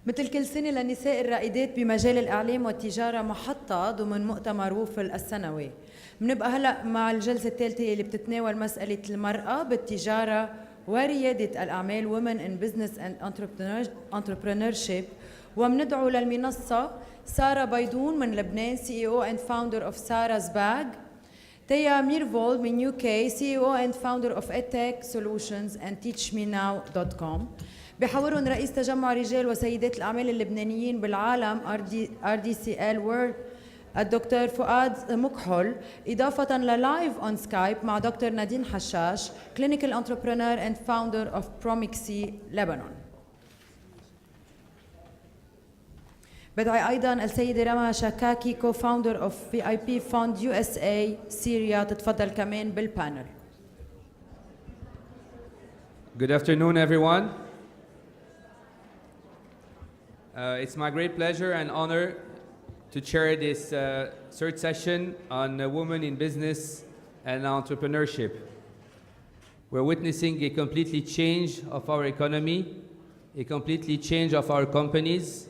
مثل كل سنة للنساء الرائدات بمجال الإعلام والتجارة محطة ضمن مؤتمر ووفل السنوي. بنبقى هلأ مع الجلسة الثالثة اللي بتتناول مسألة المرأة بالتجارة وريادة الأعمال Women in Business and Entrepreneurship، ومندعو للمنصة سارة بيضون من لبنان CEO and founder of Sarah's Bag، تيا ميرفولد من UK CEO and founder of EdTech Solutions and TeachMeNow.com. بحاورهم رئيس تجمع رجال وسيدات الأعمال اللبنانيين بالعالم RDCL World الدكتور فؤاد مكحل، إضافة للايف on Skype مع دكتور نادين حشاش Clinical Entrepreneur and founder of Promixy Lebanon. بدعي أيضا السيدة رما شاكاكي co-founder of VIP Fund USA سوريا تتفضل كمان بالبانل. Good afternoon, everyone. It's my great pleasure and honor to chair this third session on women in business and entrepreneurship. We're witnessing a completely change of our economy, a completely change of our companies,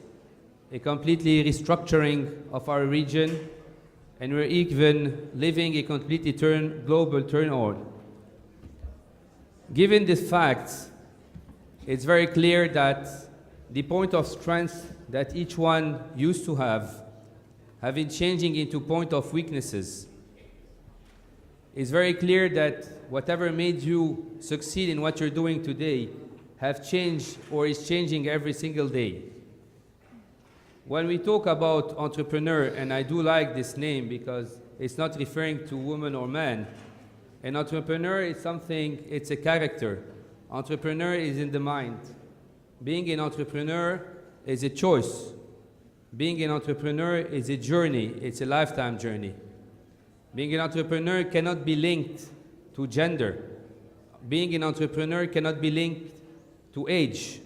a completely restructuring of our region, and we're even living a completely global turmoil. Given these facts, it's very clear that the point of strength that each one used to have been changing into point of weaknesses. It's very clear that whatever made you succeed in what you're doing today have changed or is changing every single day. When we talk about entrepreneur, and I do like this name because it's not referring to woman or man, an entrepreneur is something, it's a character. Entrepreneur is in the mind. Being an entrepreneur is a choice. Being an entrepreneur is a journey, it's a lifetime journey. Being an entrepreneur cannot be linked to gender. Being an entrepreneur cannot be linked to age.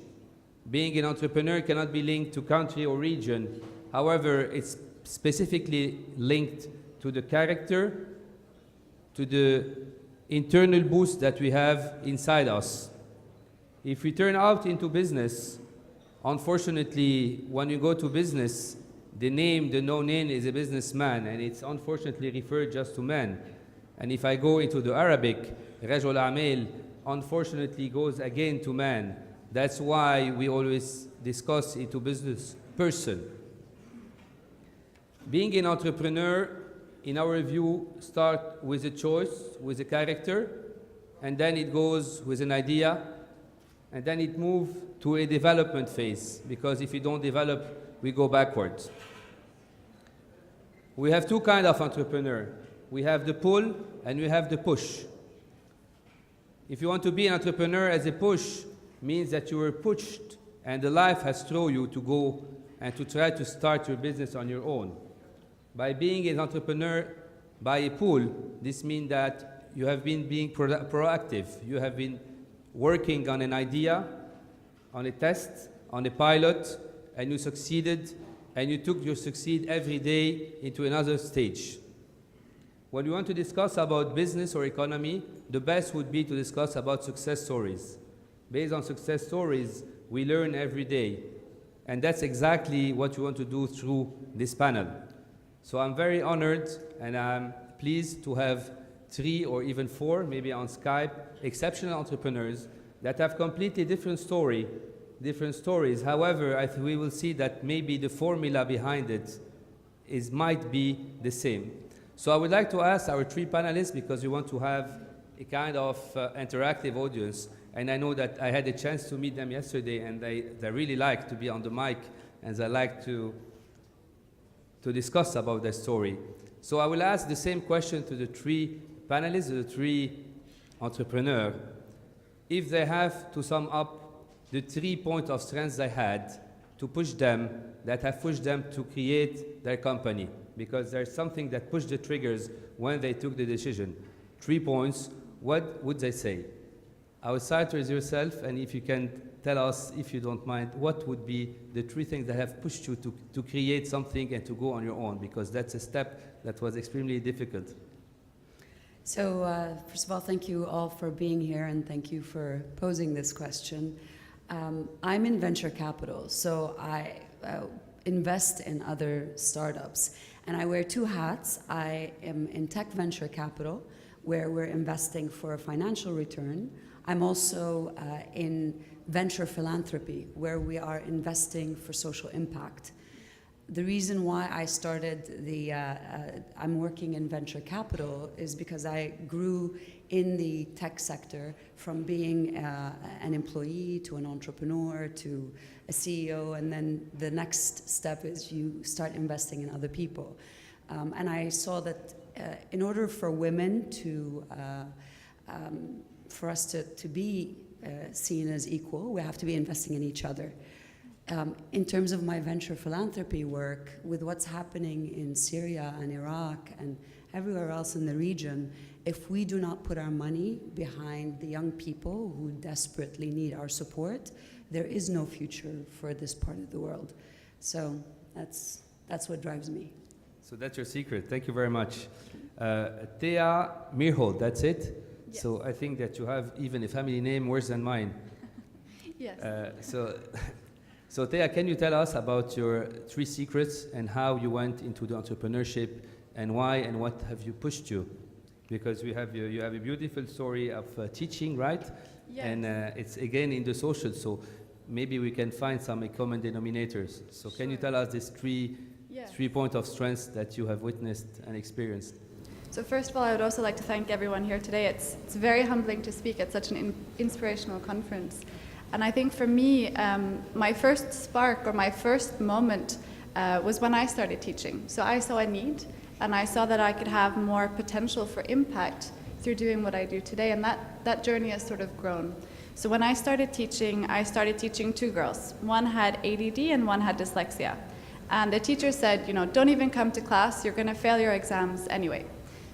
Being an entrepreneur cannot be linked to country or region. However, it's specifically linked to the character, to the internal boost that we have inside us. If we turn out into business, unfortunately, when you go to business, the known name is a businessman, and it's unfortunately referred just to men. And if I go into the Arabic, Rajul Amel, unfortunately goes again to man. That's why we always discuss into business person. Being an entrepreneur, in our view, starts with a choice, with a character, and then it goes with an idea, and then it moves to a development phase, because if you don't develop, we go backwards. We have two kinds of entrepreneur. We have the pull and we have the push. If you want to be an entrepreneur as a push, means that you were pushed and the life has thrown you to go and to try to start your business on your own. By being an entrepreneur by a pull, this means that you have been being proactive. You have been working on an idea, on a test, on a pilot, and you succeeded, and you took your succeed every day into another stage. When we want to discuss about business or economy, the best would be to discuss about success stories. Based on success stories, we learn every day. And that's exactly what we want to do through this panel. So I'm very honored and I'm pleased to have 3 or even 4, maybe on Skype, exceptional entrepreneurs that have completely different stories. However, we will see that maybe the formula behind it might be the same. So I would like to ask our 3 panelists, because we want to have a kind of interactive audience, and I know that I had a chance to meet them yesterday, and they really like to be on the mic, and they like to discuss about their story. So I will ask the same question to the 3 panelists, the 3 entrepreneurs, if they have to sum up the 3 points of strength they had to push them, that have pushed them to create their company, because there's something that pushed the triggers when they took the decision. 3 points, what would they say? I will start with yourself, and if you can tell us, if you don't mind, what would be the 3 things that have pushed you to create something and to go on your own, because that's a step that was extremely difficult. So first of all, thank you all for being here, and thank you for posing this question. I'm in venture capital, so I invest in other startups. And I wear two hats. I am in tech venture capital, where we're investing for a financial return. I'm also in venture philanthropy, where we are investing for social impact. The reason why I started I'm working in venture capital is because I grew in the tech sector from being an employee to an entrepreneur to a CEO, and then the next step is you start investing in other people. And I saw that in order for women to, for us to be seen as equal, we have to be investing in each other. In terms of my venture philanthropy work, with what's happening in Syria and Iraq and everywhere else in the region, if we do not put our money behind the young people who desperately need our support, there is no future for this part of the world. So that's what drives me. So that's your secret. Thank you very much. Thea Mirhold, that's it? Yes. So I think that you have even a family name worse than mine. Yes. So Thea, can you tell us about your 3 secrets and how you went into the entrepreneurship and why and what have you pushed you? Because you have a beautiful story of teaching, right? Yes. And it's again in the social, so maybe we can find some common denominators. So can you tell us these 3 points of strength that you have witnessed and experienced? So first of all, I would also like to thank everyone here today. It's very humbling to speak at such an inspirational conference. And I think for me, my first spark or my first moment was when I started teaching. So I saw a need, and I saw that I could have more potential for impact through doing what I do today, and that journey has sort of grown. So when I started teaching 2 girls. One had ADD and one had dyslexia. And the teacher said, don't even come to class, you're gonna fail your exams anyway.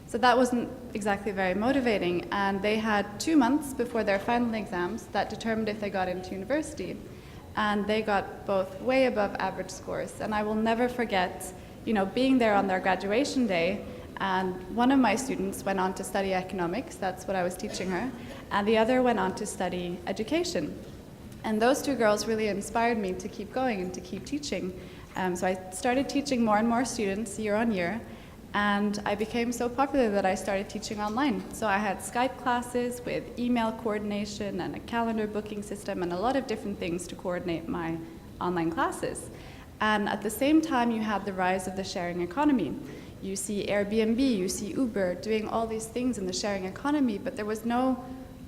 So that wasn't exactly very motivating, and they had 2 months before their final exams that determined if they got into university. And they got both way above average scores. And I will never forget, being there on their graduation day, and one of my students went on to study economics, that's what I was teaching her, and the other went on to study education. And those 2 girls really inspired me to keep going and to keep teaching. So I started teaching more and more students year on year, and I became so popular that I started teaching online. So I had Skype classes with email coordination and a calendar booking system and a lot of different things to coordinate my online classes. And at the same time, you had the rise of the sharing economy. You see Airbnb, you see Uber doing all these things in the sharing economy, but there was no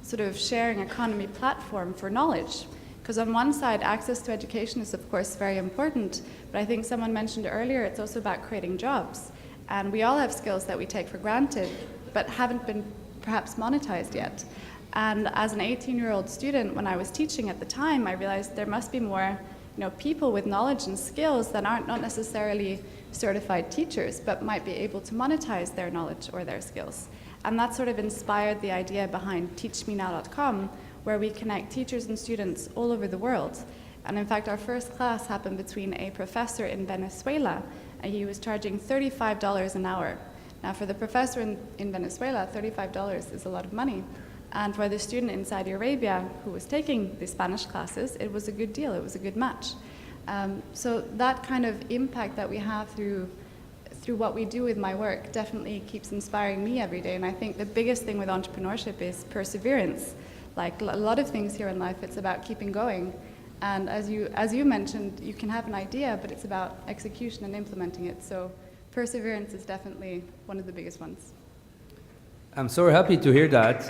sort of sharing economy platform for knowledge. Because on one side, access to education is of course very important, but I think someone mentioned earlier, it's also about creating jobs. And we all have skills that we take for granted, but haven't been perhaps monetized yet. And as an 18-year-old student, when I was teaching at the time, I realized there must be more people with knowledge and skills that aren't not necessarily certified teachers, but might be able to monetize their knowledge or their skills. And that sort of inspired the idea behind teachmenow.com, where we connect teachers and students all over the world. And in fact, our first class happened between a professor in Venezuela, and he was charging $35 an hour. Now, for the professor in Venezuela, $35 is a lot of money. And for the student in Saudi Arabia who was taking the Spanish classes, it was a good deal, it was a good match. So that kind of impact that we have through what we do with my work definitely keeps inspiring me every day. And I think the biggest thing with entrepreneurship is perseverance. Like a lot of things here in life, it's about keeping going. And as you mentioned, you can have an idea, but it's about execution and implementing it. So perseverance is definitely one of the biggest ones. I'm so happy to hear that.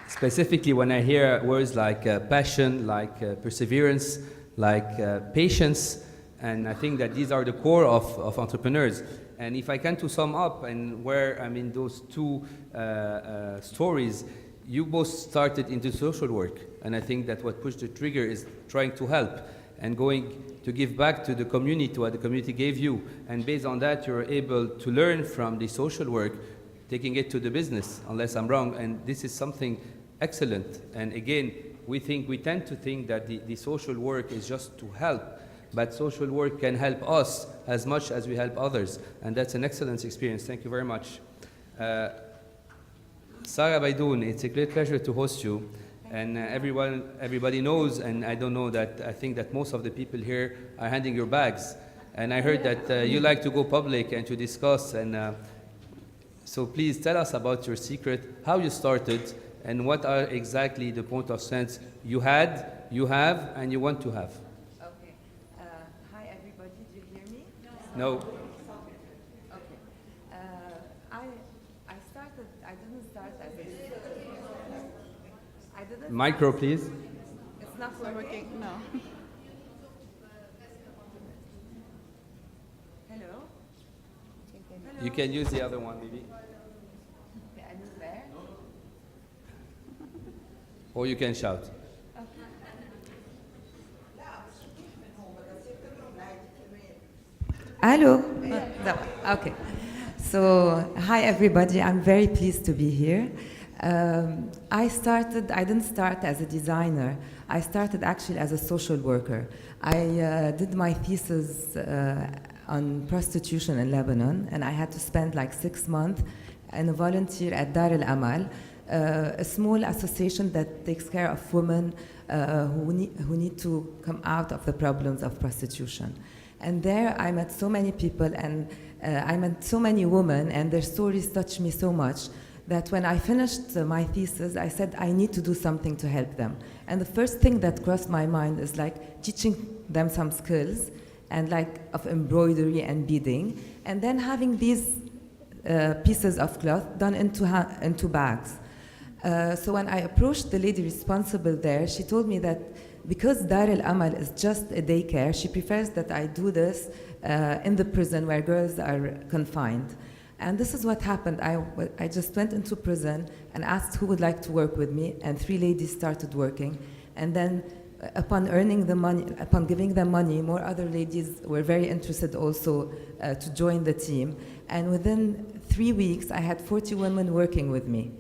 Specifically when I hear words like passion, like perseverance, like patience, and I think that these are the core of entrepreneurs. And if I can to sum up, and where those 2 stories, you both started into social work, and I think that what pushed the trigger is trying to help and going to give back to the community, what the community gave you, and based on that you're able to learn from the social work, taking it to the business, unless I'm wrong, and this is something excellent. And again, we tend to think that the social work is just to help, but social work can help us as much as we help others, and that's an excellent experience. Thank you very much. Sarah Baidoun, it's a great pleasure to host you. And everybody knows, and I don't know that, I think that most of the people here are handing your bags. And I heard that you like to go public and to discuss. And so please tell us about your secret, how you started, and what are exactly the point of strength you had, you have, and you want to have. Okay. Hi, everybody. Do you hear me? No. Okay. I started. I didn't start as a. I didn't. Micro, please. It's not We're working. working, no. Hello. You can use the other one, maybe. Okay, I move there. Or you can shout. Hello. Okay. So, hi everybody. I'm very pleased to be here. I didn't start as a designer. I started actually as a social worker. I did my thesis on prostitution in Lebanon, and I had to spend like 6 months and volunteer at Dar al Amal, a small association that takes care of women who need to come out of the problems of prostitution. And there I met so many people, and I met so many women, and their stories touched me so much that when I finished my thesis, I said I need to do something to help them. And the first thing that crossed my mind is like teaching them some skills and like of embroidery and beading, and then having these pieces of cloth done into bags. So when I approached the lady responsible there, she told me that because Dar al Amal is just a daycare, she prefers that I do this in the prison where girls are confined. And this is what happened. I just went into prison and asked who would like to work with me, and 3 ladies started working. And then upon earning the money, upon giving them money, more other ladies were very interested also to join the team. And within 3 weeks, I had 40 women working with me.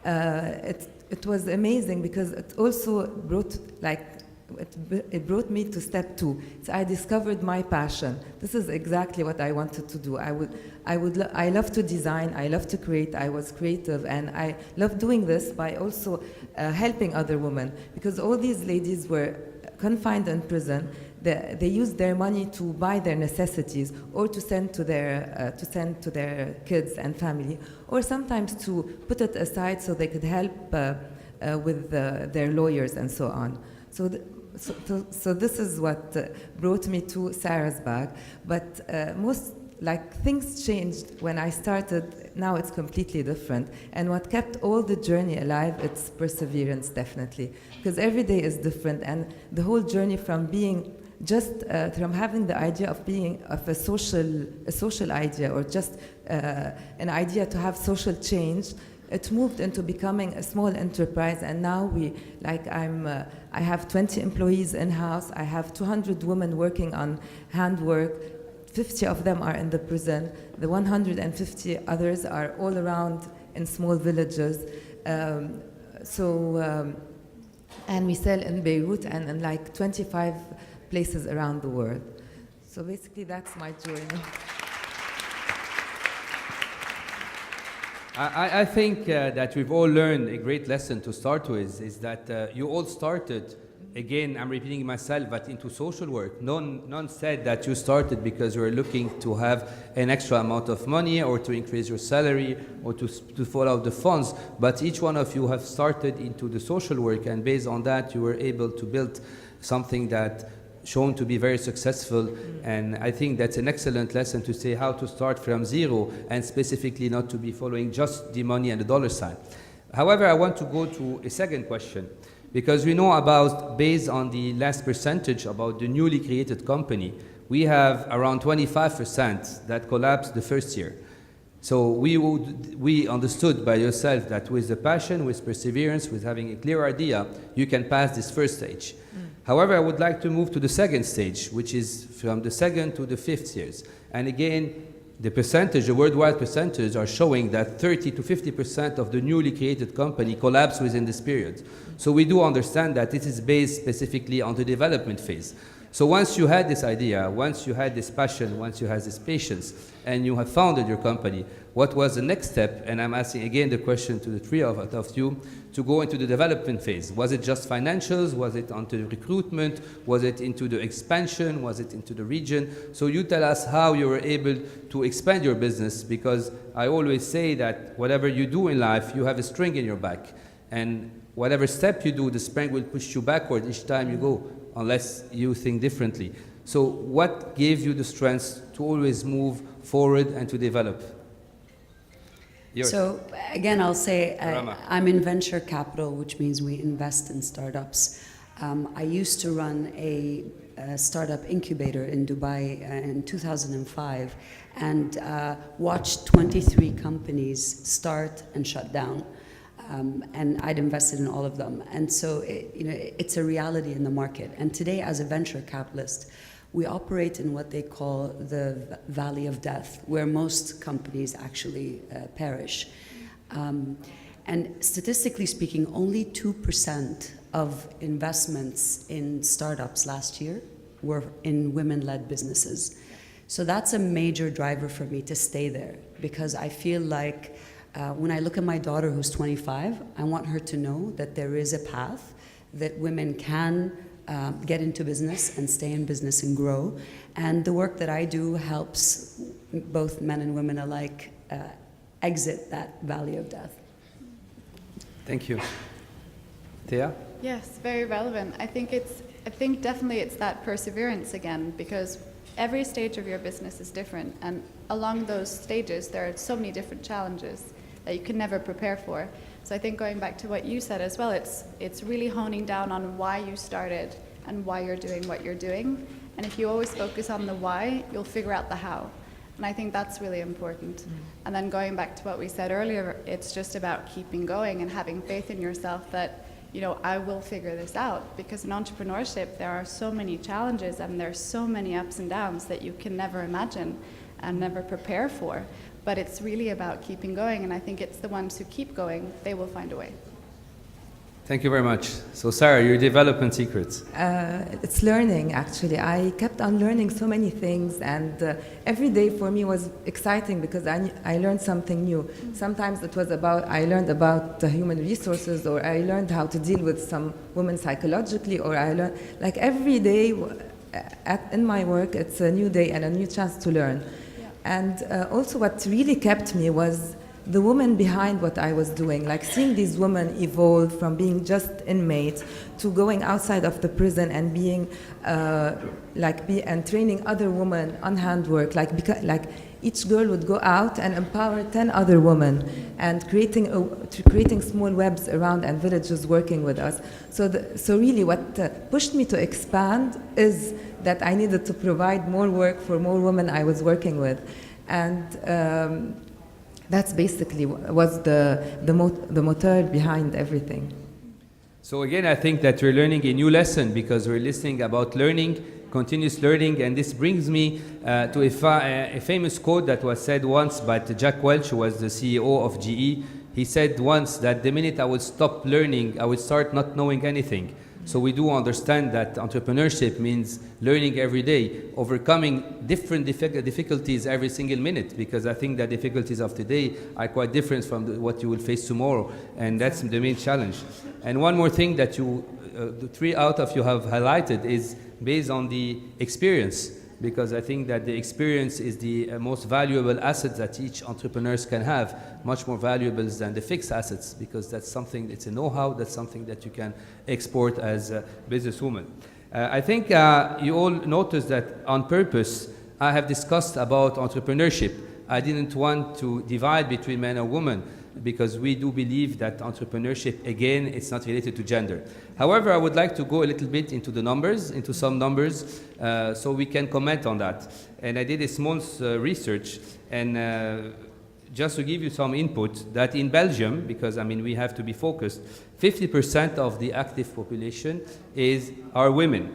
It was amazing because it also brought it brought me to step 2. So I discovered my passion. This is exactly what I wanted to do. I love to design, I love to create, I was creative, and I love doing this by also helping other women, because all these ladies were confined in prison. They used their money to buy their necessities, or to send to their kids and family, or sometimes to put it aside so they could help with their lawyers and so on. So this is what brought me to Sarah's bag. But things changed when I started. Now it's completely different. And what kept all the journey alive, it's perseverance, definitely. Because every day is different, and the whole journey from being from having the idea of being a social idea, or just an idea to have social change, it moved into becoming a small enterprise. And now I have 20 employees in-house. I have 200 women working on handwork. 50 of them are in the prison. The 150 others are all around in small villages. And we sell in Beirut and in like 25 places around the world. So basically, that's my journey. I think that we've all learned a great lesson to start with, is that you all started, again, I'm repeating myself, but into social work. None said that you started because you were looking to have an extra amount of money, or to increase your salary, or to follow the funds. But each one of you have started into the social work, and based on that, you were able to build something that shown to be very successful. And I think that's an excellent lesson to say how to start from zero, and specifically not to be following just the money and the dollar sign. However, I want to go to a second question, because we know about, based on the last percentage about the newly created company, we have around 25% that collapsed the first year. So we understood by yourself that with the passion, with perseverance, with having a clear idea, you can pass this first stage. However, I would like to move to the second stage, which is from the 2nd to the 5th years. And again, the worldwide percentage are showing that 30 to 50% of the newly created company collapse within this period. So we do understand that this is based specifically on the development phase. So once you had this idea, once you had this passion, once you had this patience, and you have founded your company, what was the next step? And I'm asking again the question to the three of you, to go into the development phase. Was it just financials? Was it onto the recruitment? Was it into the expansion? Was it into the region? So you tell us how you were able to expand your business, because I always say that whatever you do in life, you have a string in your back. And whatever step you do, the spring will push you backward each time you go, unless you think differently. So what gave you the strength to always move forward and to develop? Yours. So again, I'll say Rama. I'm in venture capital, which means we invest in startups. I used to run a startup incubator in Dubai in 2005 and watched 23 companies start and shut down. And I'd invested in all of them. And so it's a reality in the market. And today, as a venture capitalist, we operate in what they call the valley of death, where most companies actually perish. And statistically speaking, only 2% of investments in startups last year were in women-led businesses. So that's a major driver for me to stay there, because I feel like when I look at my daughter who's 25, I want her to know that there is a path that women can get into business and stay in business and grow. And the work that I do helps both men and women alike exit that valley of death. Thank you. Thea? Yes, very relevant. I think definitely it's that perseverance again, because every stage of your business is different, and along those stages there are so many different challenges that you can never prepare for. So I think going back to what you said as well, it's really honing down on why you started and why you're doing what you're doing. And if you always focus on the why, you'll figure out the how. And I think that's really important. And then going back to what we said earlier, it's just about keeping going and having faith in yourself that, I will figure this out. Because in entrepreneurship, there are so many challenges and there's so many ups and downs that you can never imagine and never prepare for. But it's really about keeping going, and I think it's the ones who keep going, they will find a way. Thank you very much. So Sarah, your development secrets. It's learning, actually. I kept on learning so many things, and every day for me was exciting because I learned something new. Sometimes it was I learned about the human resources, or I learned how to deal with some women psychologically, or I learned, like every day in my work, it's a new day and a new chance to learn. And also what really kept me was the woman behind what I was doing, like seeing these women evolve from being just inmates to going outside of the prison and being and training other women on handwork, like each girl would go out and empower 10 other women, and creating small webs around and villages working with us. So really what pushed me to expand is that I needed to provide more work for more women I was working with. And that's basically was the motor behind everything. So again, I think that we're learning a new lesson because we're listening about learning, continuous learning, and this brings me to a famous quote that was said once by Jack Welch, who was the CEO of GE. He said once that the minute I would stop learning, I would start not knowing anything. So we do understand that entrepreneurship means learning every day, overcoming different difficulties every single minute, because I think the difficulties of today are quite different from what you will face tomorrow, and that's the main challenge. And one more thing that the three out of you have highlighted is based on the experience, because I think that the experience is the most valuable asset that each entrepreneur can have, much more valuable than the fixed assets, because that's something, it's a know-how, that's something that you can export as a businesswoman. I think you all noticed that on purpose, I have discussed about entrepreneurship. I didn't want to divide between men and women, because we do believe that entrepreneurship, again, it's not related to gender. However, I would like to go a little bit into the numbers, into some numbers, so we can comment on that. And I did a small research, and just to give you some input, that in Belgium, because we have to be focused, 50% of the active population are women,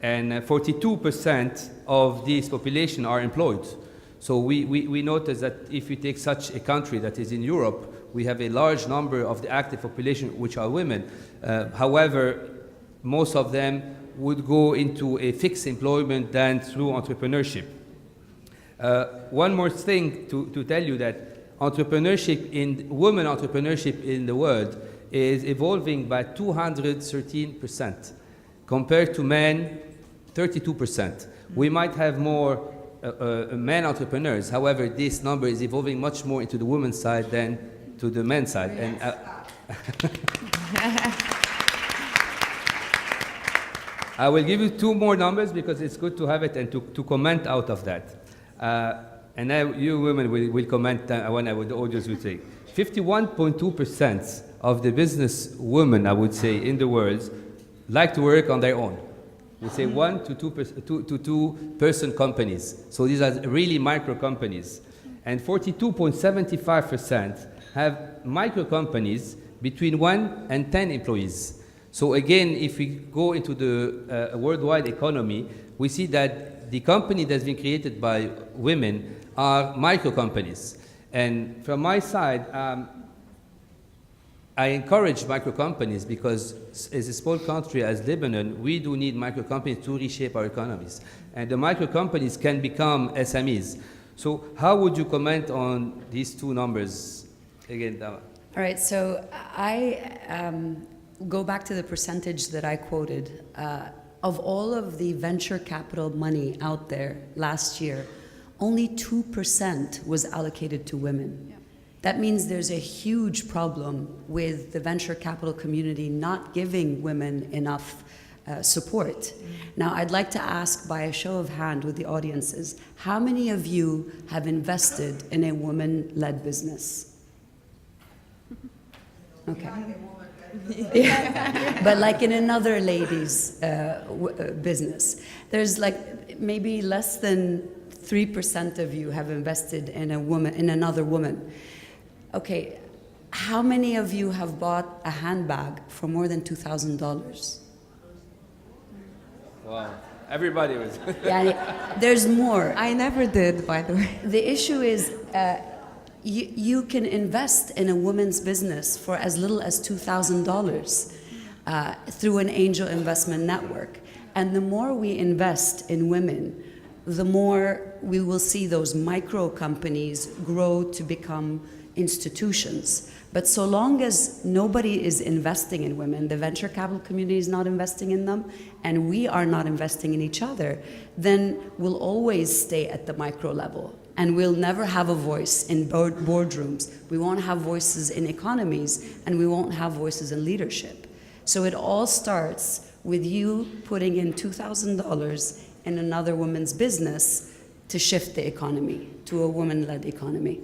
and 42% of this population are employed. So we notice that if you take such a country that is in Europe, we have a large number of the active population which are women. However, most of them would go into a fixed employment than through entrepreneurship. One more thing to tell you that women entrepreneurship in the world is evolving by 213% compared to men 32%. We might have more men entrepreneurs. However, this number is evolving much more into the women's side than to the men's side. And I will give you two more numbers because it's good to have it and to comment out of that. And now you women will comment when the audience will say. 51.2% of the business women, I would say, in the world like to work on their own. We say 1 to 2-person companies. So these are really micro companies. And 42.75% have micro companies between 1 and 10 employees. So again, if we go into the worldwide economy, we see that the company that's been created by women are micro companies. And from my side, I encourage micro companies because as a small country as Lebanon, we do need micro companies to reshape our economies. And the micro companies can become SMEs. So how would you comment on these two numbers? Again, Dama. All right, so I go back to the percentage that I quoted. Of all of the venture capital money out there last year, only 2% was allocated to women. Yeah. That means there's a huge problem with the venture capital community not giving women enough support. Now, I'd like to ask by a show of hand with the audiences, how many of you have invested in a woman-led business? Okay. Yeah. But like in another lady's business. There's like maybe less than 3% of you have invested in a woman, in another woman. Okay, how many of you have bought a handbag for more than $2,000? Wow, everybody was. Yeah, there's more. I never did, by the way. The issue is you can invest in a woman's business for as little as $2,000 through an angel investment network. And the more we invest in women, the more we will see those micro companies grow to become institutions. But so long as nobody is investing in women, the venture capital community is not investing in them, and we are not investing in each other, then we'll always stay at the micro level. And we'll never have a voice in boardrooms. We won't have voices in economies, and we won't have voices in leadership. So it all starts with you putting in $2,000 in another woman's business to shift the economy to a woman-led economy.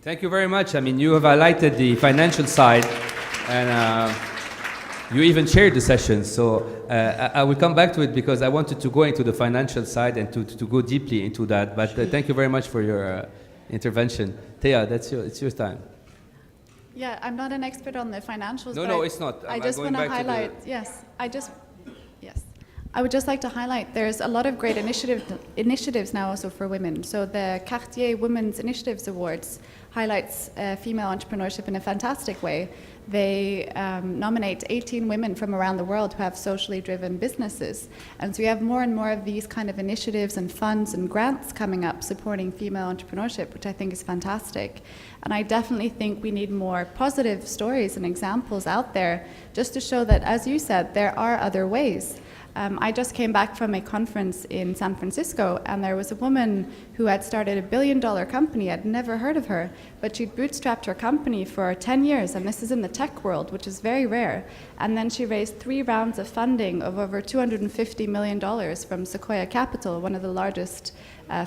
Thank you very much. I mean, you have highlighted the financial side, and you even chaired the session. So I will come back to it because I wanted to go into the financial side and to go deeply into that. But thank you very much for your intervention. Thea, it's your time. Yeah, I'm not an expert on the financials. No, but no, it's not. I just want to highlight, yes. I would just like to highlight there's a lot of great initiatives now also for women. So the Cartier Women's Initiatives Awards highlights female entrepreneurship in a fantastic way. They nominate 18 women from around the world who have socially driven businesses. And so we have more and more of these kind of initiatives and funds and grants coming up supporting female entrepreneurship, which I think is fantastic. And I definitely think we need more positive stories and examples out there just to show that, as you said, there are other ways. I just came back from a conference in San Francisco, and there was a woman who had started a $1 billion company. I'd never heard of her, but she'd bootstrapped her company for 10 years, and this is in the tech world, which is very rare. And then she raised 3 rounds of funding of over $250 million from Sequoia Capital, one of the largest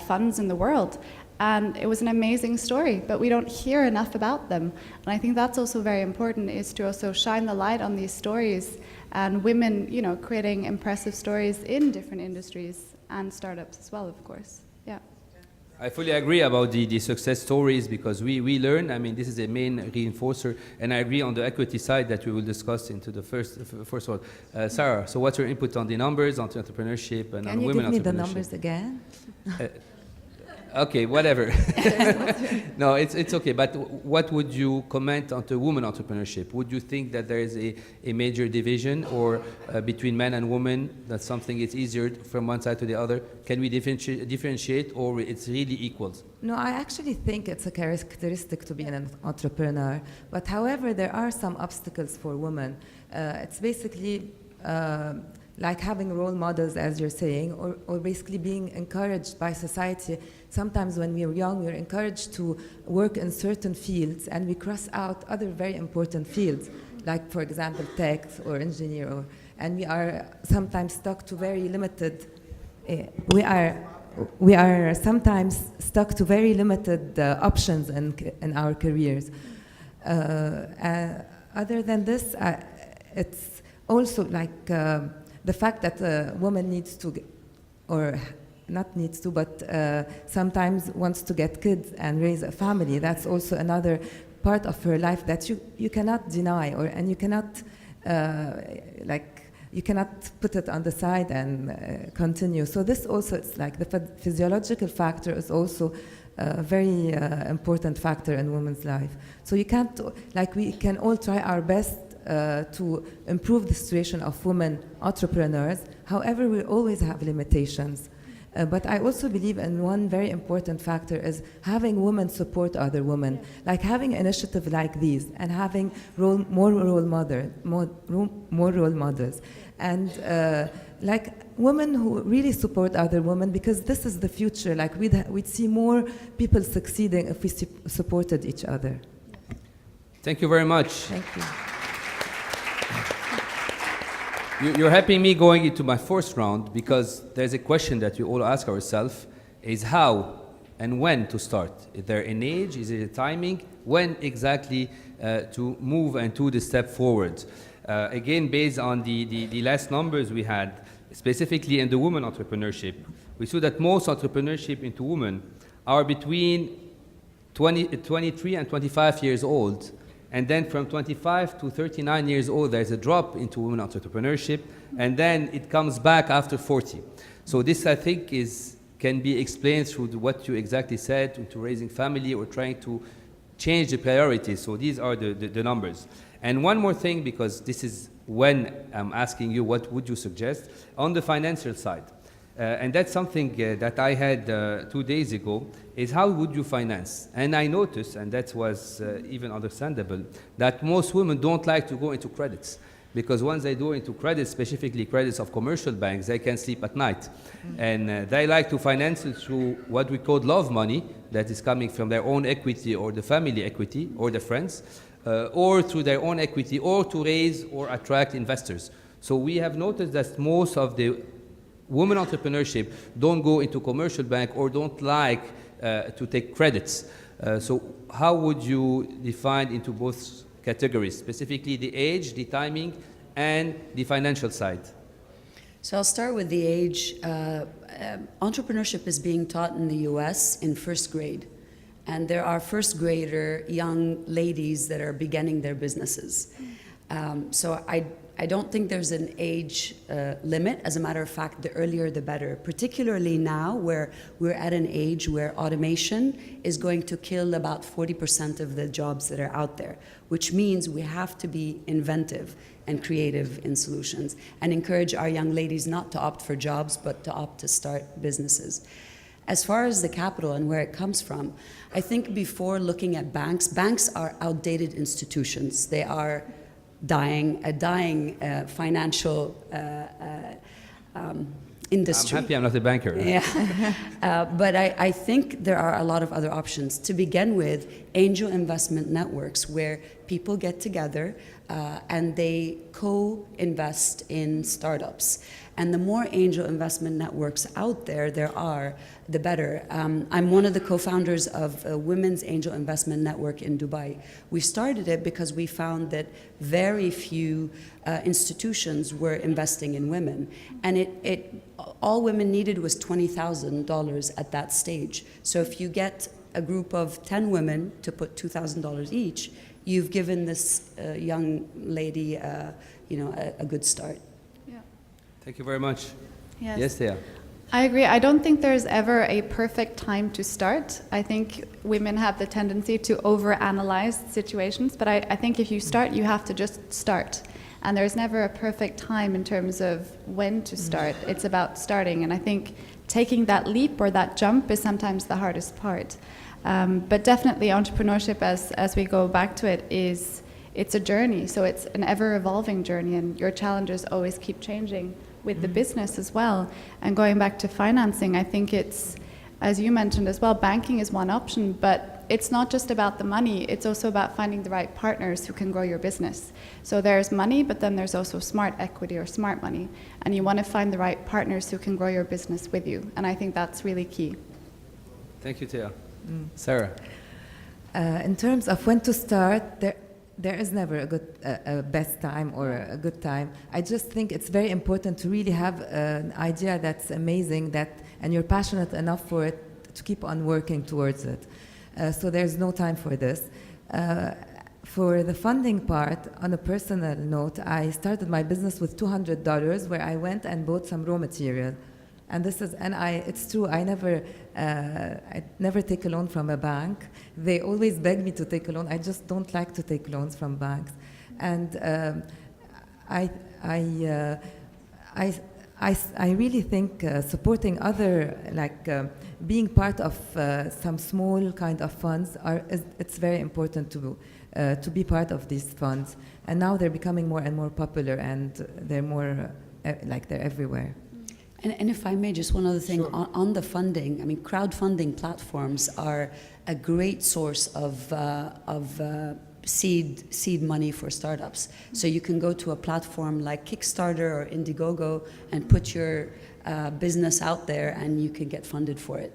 funds in the world. And it was an amazing story, but we don't hear enough about them. And I think that's also very important, is to also shine the light on these stories and women, you know, creating impressive stories in different industries and startups as well, of course. Yeah. I fully agree about the success stories because we learn. I mean, this is a main reinforcer, and I agree on the equity side that we will discuss into the first one. Sarah, so what's your input on the numbers, on entrepreneurship, and on women entrepreneurship? Can you give me the numbers again? Okay, whatever. No, it's okay. But what would you comment on the women entrepreneurship? Would you think that there is a major division or between men and women, that something is easier from one side to the other? Can we differentiate or it's really equals? No, I actually think it's a characteristic to be an entrepreneur. But however, there are some obstacles for women. It's basically like having role models, as you're saying, or basically being encouraged by society. Sometimes when we're young, we're encouraged to work in certain fields, and we cross out other very important fields, like, for example, tech or engineer, and we are sometimes stuck to very limited, we are sometimes stuck to very limited options in our careers. Other than this, it's also like the fact that a woman needs to, or not needs to, but sometimes wants to get kids and raise a family. That's also another part of her life that you cannot deny, and you cannot you cannot put it on the side and continue. So this also, it's like the physiological factor is also a very important factor in women's life. So you can't, like, we can all try our best to improve the situation of women entrepreneurs. However, we always have limitations. But I also believe in one very important factor is having women support other women, like having initiatives like these and having more role models, and like women who really support other women, because this is the future. Like we'd see more people succeeding if we supported each other. Thank you very much. Thank you. You're helping me going into my fourth round, because there's a question that we all ask ourselves, is how and when to start. Is there an age? Is it a timing? When exactly to move and to the step forward? Again, based on the last numbers we had, specifically in the women entrepreneurship, we saw that most entrepreneurship into women are between 23 and 25 years old. And then from 25 to 39 years old, there's a drop into women entrepreneurship, and then it comes back after 40. So this, I think, can be explained through what you exactly said, into raising family or trying to change the priorities. So these are the numbers. And one more thing, because this is when I'm asking you, what would you suggest on the financial side? And that's something that I had 2 days ago, is how would you finance? And I noticed, and that was even understandable, that most women don't like to go into credits. Because once they go into credits, specifically credits of commercial banks, they can sleep at night. And they like to finance it through what we call love money, that is coming from their own equity or the family equity or the friends, or through their own equity, or to raise or attract investors. So we have noticed that most of the women entrepreneurship don't go into commercial bank or don't like to take credits. So how would you define into both categories, specifically the age, the timing, and the financial side? So I'll start with the age. Entrepreneurship is being taught in the US in first grade. And there are first grader young ladies that are beginning their businesses. So I don't think there's an age limit. As a matter of fact, the earlier the better, particularly now where we're at an age where automation is going to kill about 40% of the jobs that are out there, which means we have to be inventive and creative in solutions and encourage our young ladies not to opt for jobs, but to opt to start businesses. As far as the capital and where it comes from, I think before looking at banks are outdated institutions. They are a dying financial industry. I'm happy I'm not a banker. Yeah, but I think there are a lot of other options. To begin with, angel investment networks where people get together and they co-invest in startups. And the more angel investment networks out there are, the better. I'm one of the co-founders of a women's angel investment network in Dubai. We started it because we found that very few institutions were investing in women. And all women needed was $20,000 at that stage. So if you get a group of 10 women to put $2,000 each, you've given this young lady a good start. Thank you very much. Yes. Yes, Thea. I agree. I don't think there's ever a perfect time to start. I think women have the tendency to overanalyze situations, but I think if you start, you have to just start. And there's never a perfect time in terms of when to start. It's about starting. And I think taking that leap or that jump is sometimes the hardest part. But definitely entrepreneurship, as we go back to it, it's a journey. So it's an ever-evolving journey, and your challenges always keep changing with the business as well. And going back to financing, I think it's, as you mentioned as well, banking is one option, but it's not just about the money, it's also about finding the right partners who can grow your business. So there's money, but then there's also smart equity or smart money, and you want to find the right partners who can grow your business with you, and I think that's really key. Thank you, Thea. Sarah. In terms of when to start, there is never a good, best time or a good time. I just think it's very important to really have an idea that's amazing, and you're passionate enough for it to keep on working towards it. So there's no time for this. For the funding part, on a personal note, I started my business with $200, where I went and bought some raw material. And it's true, I never take a loan from a bank. They always beg me to take a loan. I just don't like to take loans from banks. And I really think supporting other, being part of some small kind of funds, it's very important to be part of these funds. And now they're becoming more and more popular, and they're more, they're everywhere. And if I may, just one other thing, Sure. on the funding, I mean, crowdfunding platforms are a great source of seed money for startups. So you can go to a platform like Kickstarter or Indiegogo and put your business out there, and you can get funded for it.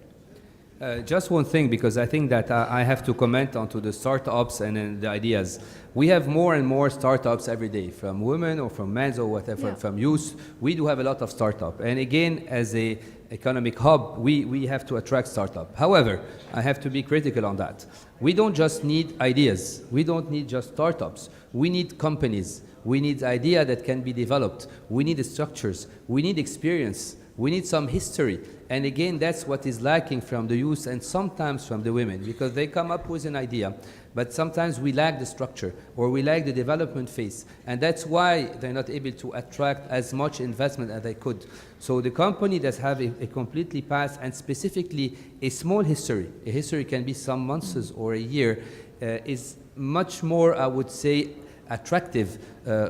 Just one thing, because I think that I have to comment onto the startups and the ideas. We have more and more startups every day, from women or from men or whatever, from youth. We do have a lot of startup. And again, as a economic hub, we have to attract startup. However, I have to be critical on that. We don't just need ideas. We don't need just startups. We need companies. We need idea that can be developed. We need structures. We need experience. We need some history. And again, that's what is lacking from the youth and sometimes from the women, because they come up with an idea, but sometimes we lack the structure or we lack the development phase. And that's why they're not able to attract as much investment as they could. So the company that have a completely past and specifically a small history, a history can be some months or a year, is much more, I would say, attractive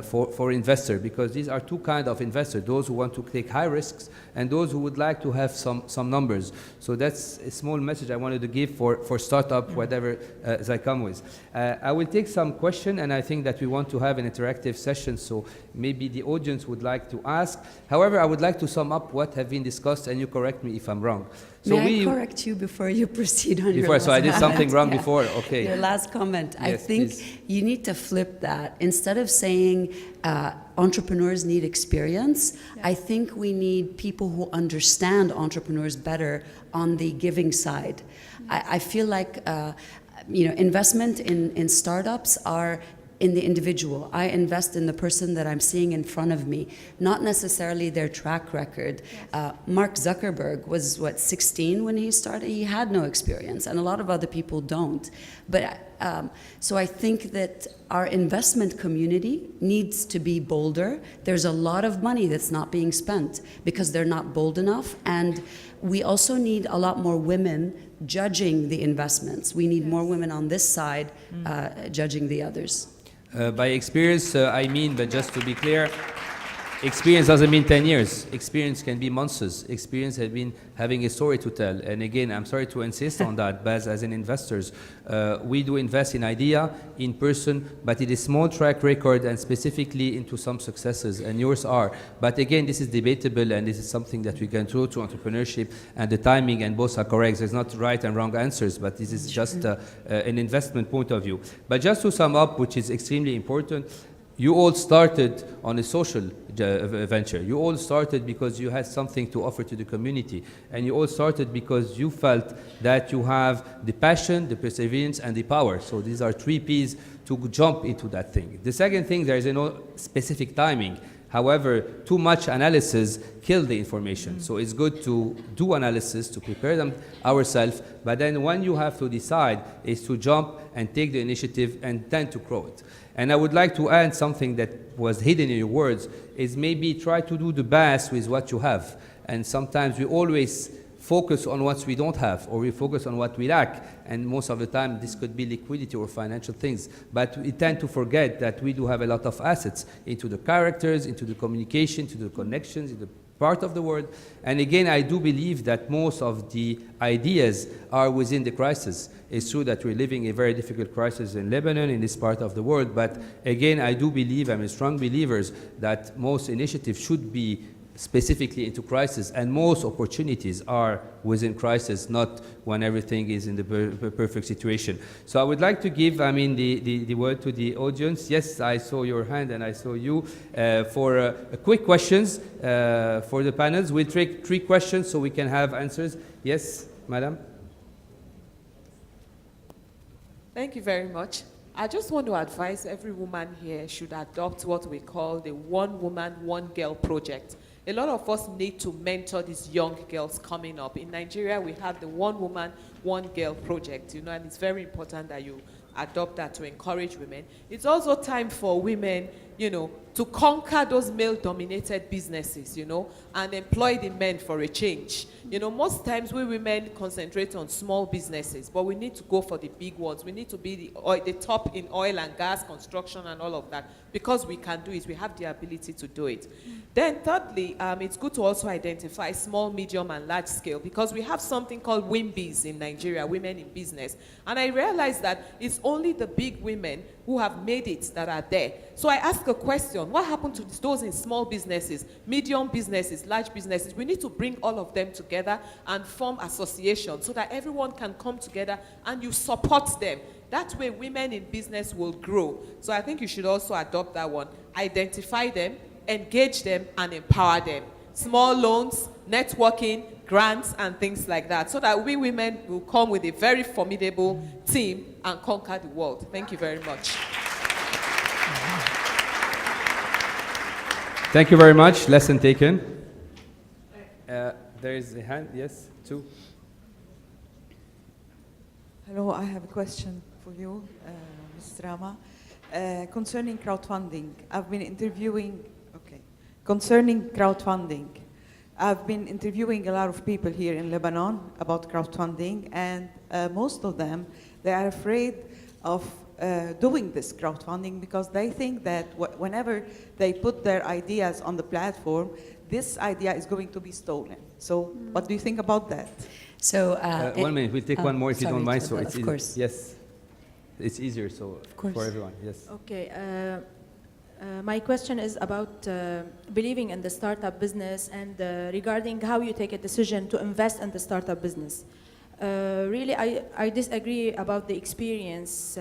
for investor, because these are two kinds of investors, those who want to take high risks and those who would like to have some numbers. So that's a small message I wanted to give for startup, whatever they come with. I will take some question, and I think that we want to have an interactive session, so maybe the audience would like to ask. However, I would like to sum up what have been discussed, and you correct me if I'm wrong. So May I correct you before you proceed on your last so I did something comment? wrong Yeah. before, okay. Your last comment. I Yes, think please. you need to flip that. Instead of saying entrepreneurs need experience, I think we need people who understand entrepreneurs better on the giving side. I feel like investment in startups are in the individual. I invest in the person that I'm seeing in front of me, not necessarily their track record. Mark Zuckerberg was, 16 when he started? He had no experience, and a lot of other people don't. But so I think that our investment community needs to be bolder. There's a lot of money that's not being spent because they're not bold enough, and we also need a lot more women judging the investments. We need more women on this side judging the others. By experience, I mean, but just to be clear, experience doesn't mean 10 years. Experience can be months. Experience has been having a story to tell. And again, I'm sorry to insist on that, but as an investors, we do invest in idea, in person, but it is small track record and specifically into some successes, and yours are. But again, this is debatable, and this is something that we can throw to entrepreneurship, and the timing, and both are correct. There's not right and wrong answers, but this is just an investment point of view. But just to sum up, which is extremely important, you all started on a social venture. You all started because you had something to offer to the community. And you all started because you felt that you have the passion, the perseverance, and the power. So these are 3 Ps to jump into that thing. The second thing, there is no specific timing. However, too much analysis kills the information. So it's good to do analysis, to prepare them ourselves, but then when you have to decide is to jump and take the initiative and then to grow it. And I would like to add something that was hidden in your words, is maybe try to do the best with what you have. And sometimes we always focus on what we don't have, or we focus on what we lack, and most of the time this could be liquidity or financial things, but we tend to forget that we do have a lot of assets into the characters, into the communication, to the connections, in the part of the world. And again, I do believe that most of the ideas are within the crisis. It's true that we're living a very difficult crisis in Lebanon, in this part of the world, but again, I do believe, I'm a strong believer that most initiatives should be specifically into crisis, and most opportunities are within crisis, not when everything is in the perfect situation. So I would like to give, the word to the audience. Yes, I saw your hand and I saw you for quick questions for the panels. We'll take 3 questions so we can have answers. Yes, madam? Thank you very much. I just want to advise every woman here should adopt what we call the one woman, one girl project. A lot of us need to mentor these young girls coming up. In Nigeria, we have the one woman, one girl project, and it's very important that you adopt that to encourage women. It's also time for women, to conquer those male-dominated businesses, and employ the men for a change. Most times we women concentrate on small businesses, but we need to go for the big ones. We need to be the top in oil and gas, construction, and all of that, because we can do it. We have the ability to do it. Then thirdly, it's good to also identify small, medium, and large scale, because we have something called WIMBIs in Nigeria, women in business. And I realized that it's only the big women who have made it that are there. So I ask a question: what happened to those in small businesses, medium businesses, large businesses? We need to bring all of them together and form associations so that everyone can come together and you support them. That way women in business will grow. So I think you should also adopt that one. Identify them, engage them, and empower them. Small loans, networking, grants, and things like that, so that we women will come with a very formidable team and conquer the world. Thank you very much. Thank you very much. Lesson taken. There is a hand. Yes, 2. Hello, I have a question for you, Ms. Rama, concerning crowdfunding. Concerning crowdfunding, I've been interviewing a lot of people here in Lebanon about crowdfunding, and most of them, they are afraid of doing this crowdfunding because they think that whenever they put their ideas on the platform, this idea is going to be stolen. So what do you think about that? So 1 minute, we'll take one more if you don't mind. So it's of course. Yes, it's easier so for everyone. Yes. Okay. My question is about believing in the startup business and regarding how you take a decision to invest in the startup business. Really, I disagree about the experience.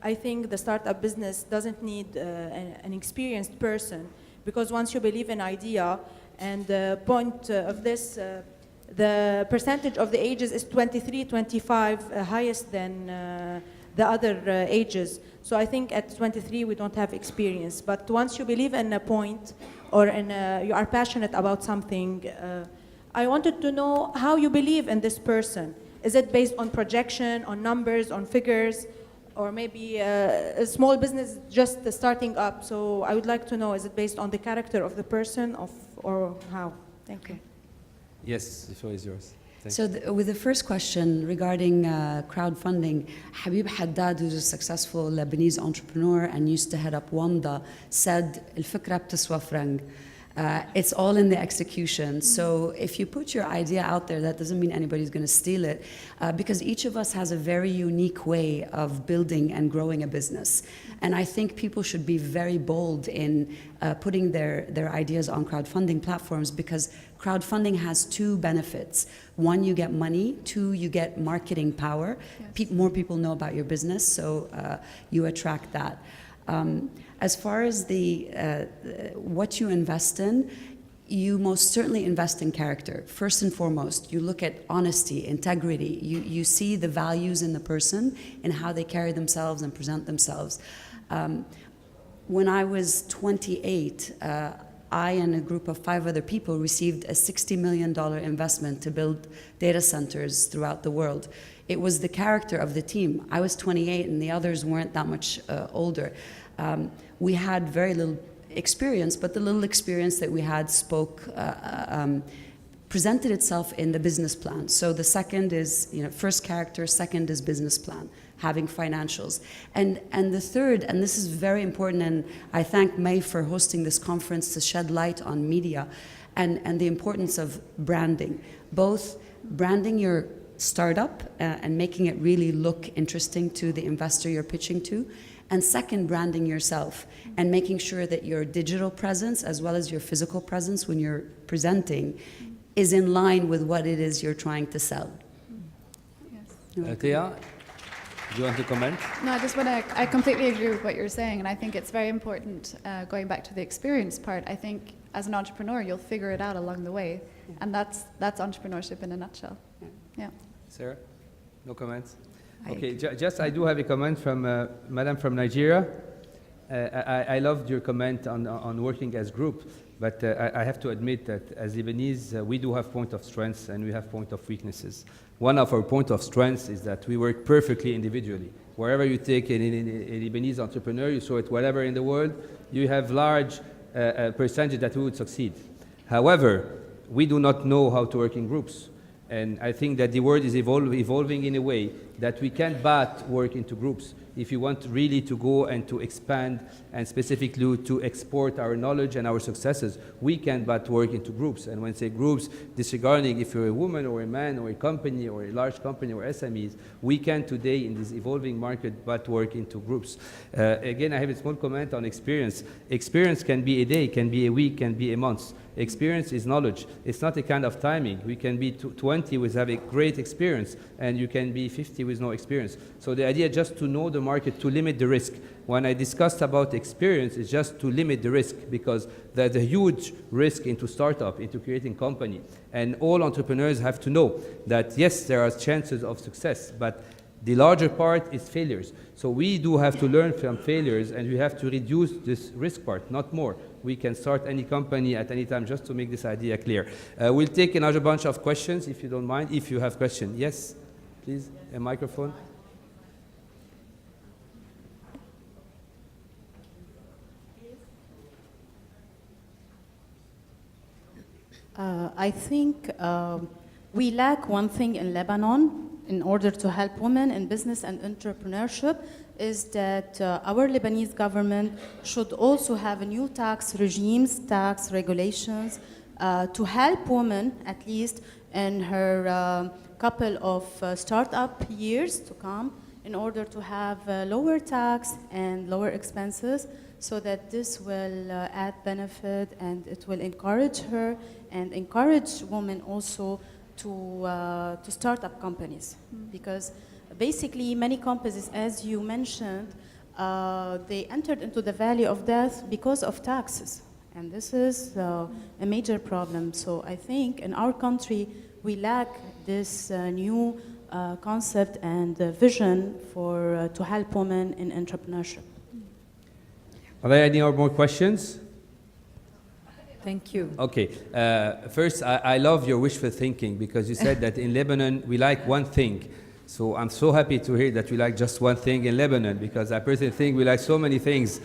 I think the startup business doesn't need an experienced person, because once you believe in idea, and the point of this, the percentage of the ages is 23, 25, highest than the other ages. So I think at 23 we don't have experience. But once you believe in a point, or you are passionate about something, I wanted to know how you believe in this person. Is it based on projection, on numbers, on figures, or maybe a small business just starting up? So I would like to know, is it based on the character of the person, or how? Thank you. Yes, the floor is yours. So with the first question regarding crowdfunding, Habib Haddad, who's a successful Lebanese entrepreneur and used to head up WAMDA, said, الفكرة بتسوى فرنك. It's all in the execution. So if you put your idea out there, that doesn't mean anybody's going to steal it, because each of us has a very unique way of building and growing a business. And I think people should be very bold in putting their ideas on crowdfunding platforms, because crowdfunding has 2 benefits. 1, you get money. 2, you get marketing power. Yes. More people know about your business, so you attract that. As far as what you invest in, you most certainly invest in character. First and foremost, you look at honesty, integrity. You see the values in the person and how they carry themselves and present themselves. When I was 28, I and a group of 5 other people received a $60 million investment to build data centers throughout the world. It was the character of the team. I was 28 and the others weren't that much older. We had very little experience, but the little experience that we had presented itself in the business plan. So the second is, first character, second is business plan, having financials. And the third, and this is very important, and I thank May for hosting this conference to shed light on media and the importance of branding. Both branding your startup and making it really look interesting to the investor you're pitching to, and second, branding yourself and making sure that your digital presence as well as your physical presence when you're presenting is in line with what it is you're trying to sell. Yes. Thea, do you want to comment? No, I completely agree with what you're saying, and I think it's very important, going back to the experience part, I think as an entrepreneur, you'll figure it out along the way, and that's entrepreneurship in a nutshell. Yeah. Sarah, no comments? Okay, just I do have a comment from Madam from Nigeria. I loved your comment on working as group, but I have to admit that as Lebanese, we do have point of strengths and we have point of weaknesses. One of our point of strengths is that we work perfectly individually. Wherever you take a Lebanese entrepreneur, you saw it wherever in the world, you have large percentage that we would succeed. However, we do not know how to work in groups. And I think that the world is evolving in a way that we can't but work into groups. If you want really to go and to expand and specifically to export our knowledge and our successes, we can't but work into groups. And when I say groups, disregarding if you're a woman or a man or a company or a large company or SMEs, we can today in this evolving market but work into groups. Again, I have a small comment on experience. Experience can be a day, can be a week, can be a month. Experience is knowledge. It's not a kind of timing. We can be 20 with have a great experience, and you can be 50 with no experience. So the idea just to know the market, to limit the risk. When I discussed about experience, it's just to limit the risk, because there's a huge risk into startup, into creating company. And all entrepreneurs have to know that yes, there are chances of success, but the larger part is failures. So we do have to learn from failures, and we have to reduce this risk part, not more. We can start any company at any time, just to make this idea clear. We'll take another bunch of questions, if you don't mind, if you have questions. Yes, please, a microphone. I think we lack one thing in Lebanon in order to help women in business and entrepreneurship, is that our Lebanese government should also have a new tax regimes, tax regulations to help women, at least in her couple of startup years to come, in order to have lower tax and lower expenses, so that this will add benefit and it will encourage her and encourage women also to start up companies. Because basically many companies, as you mentioned, they entered into the valley of death because of taxes. And this is a major problem. So I think in our country, we lack this new concept and vision for to help women in entrepreneurship. Are there any more questions? Thank you. Okay. First, I love your wishful thinking, because you said that in Lebanon we like one thing. So I'm so happy to hear that we like just one thing in Lebanon, because I personally think we like so many things.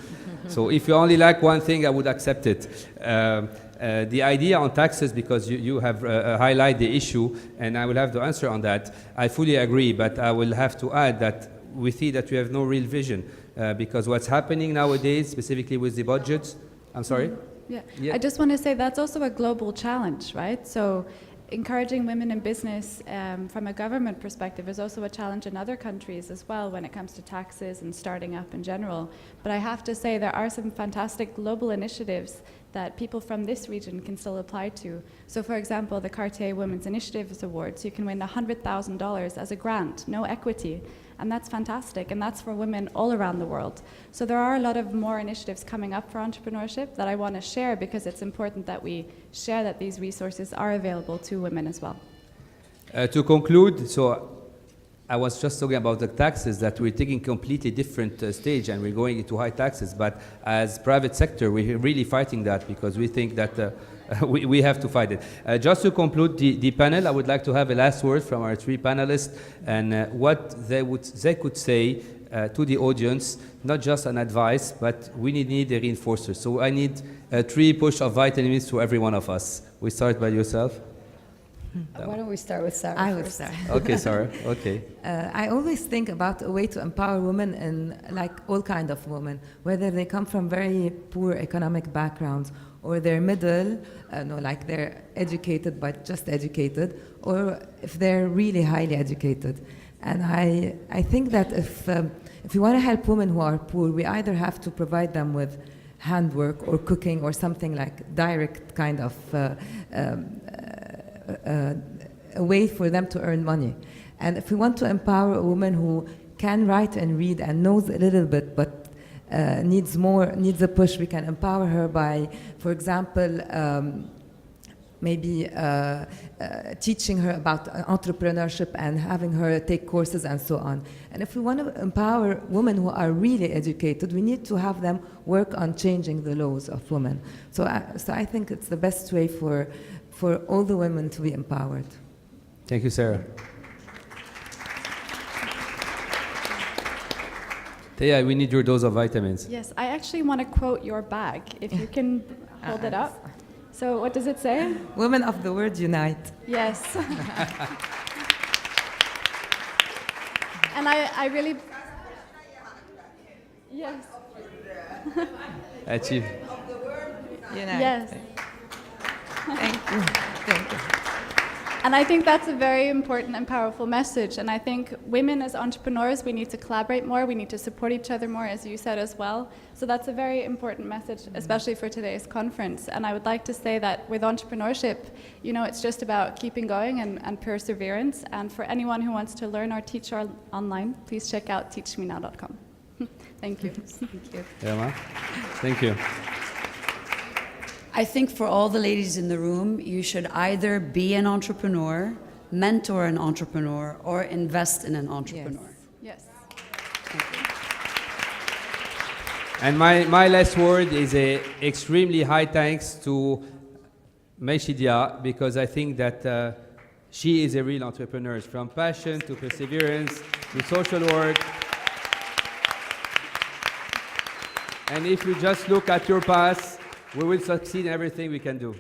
So if you only like one thing, I would accept it. The idea on taxes, because you have highlighted the issue, and I will have to answer on that. I fully agree, but I will have to add that we see that we have no real vision, because what's happening nowadays, specifically with the budgets, I'm sorry? Yeah. I just want to say that's also a global challenge, right? So encouraging women in business from a government perspective is also a challenge in other countries as well when it comes to taxes and starting up in general. But I have to say there are some fantastic global initiatives that people from this region can still apply to. So for example, the Cartier Women's Initiatives Awards, you can win $100,000 as a grant, no equity. And that's fantastic, and that's for women all around the world. So there are a lot of more initiatives coming up for entrepreneurship that I want to share, because it's important that we share that these resources are available to women as well. To conclude, so I was just talking about the taxes, that we're taking completely different stage and we're going into high taxes. But as private sector, we're really fighting that because we think that we have to fight it. Just to conclude the panel, I would like to have a last word from our three panelists and what they could say to the audience, not just an advice, but we need a reinforcer. So I need 3 push of vitamins to every one of us. We start by yourself. Why don't we start with Sarah I would first? start. Okay, Sarah. Okay. I always think about a way to empower women, and like all kind of women, whether they come from very poor economic backgrounds or they're middle, no, like they're educated but just educated, or if they're really highly educated. And I think that if you want to help women who are poor, we either have to provide them with handwork or cooking or something like direct kind of a way for them to earn money. And if we want to empower a woman who can write and read and knows a little bit but needs a push, we can empower her by, for example, maybe teaching her about entrepreneurship and having her take courses and so on. And if we want to empower women who are really educated, we need to have them work on changing the laws of women. So I think it's the best way for all the women to be empowered. Thank you, Sarah. Thea, we need your dose of vitamins. Yes, I actually want to quote your bag, if you can hold it up. So what does it say? Women of the world unite. Yes. And I really... Yes. Achieve. Unite. Yes. Thank you. Thank you. And I think that's a very important and powerful message. And I think women as entrepreneurs, we need to collaborate more, we need to support each other more, as you said as well. So that's a very important message, especially for today's conference. And I would like to say that with entrepreneurship, you know, it's just about keeping going and perseverance. And for anyone who wants to learn or teach online, please check out teachmenow.com. Thank you. Thank you. Emma? Thank you. I think for all the ladies in the room, you should either be an entrepreneur, mentor an entrepreneur, or invest in an entrepreneur. Yes. And my last word is a extremely high thanks to Meshidia, because I think that she is a real entrepreneur, from passion to perseverance to social work. And if you just look at your past, we will succeed in everything we can do.